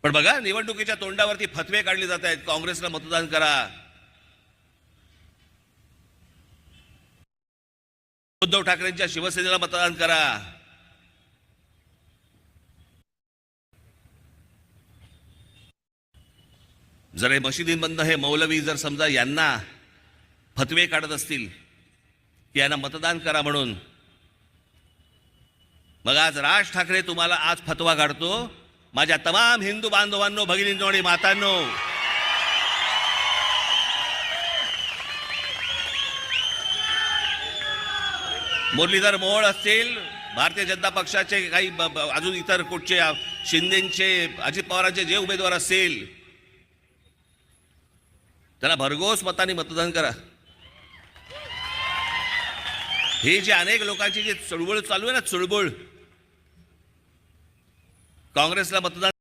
पण बघा, निवडणुकीच्या तोंडावरती फतवे काढले जात आहेत, काँग्रेसला मतदान करा, उद्धव ठाकरेंच्या शिवसेनेला मतदान करा. जर हे मशिदींमधनं हे मौलवी जर समजा यांना फतवे काढत असतील की यांना मतदान करा म्हणून, मग आज राज ठाकरे तुम्हाला आज फतवा काढतो. माझ्या तमाम हिंदू बांधवांनो, भगिनींनो आणि मातांनो, मुरलीधर मोहोळ असतील, भारतीय जनता पक्षाचे काही अजून इतर कुठचे शिंदेचे, अजित पवारांचे जे उमेदवार असतील, त्याला भरघोस मतांनी मतदान करा. ही जी अनेक लोकांची जी चळवळ चालू आहे ना, चळवळ, काँग्रेसला मतदान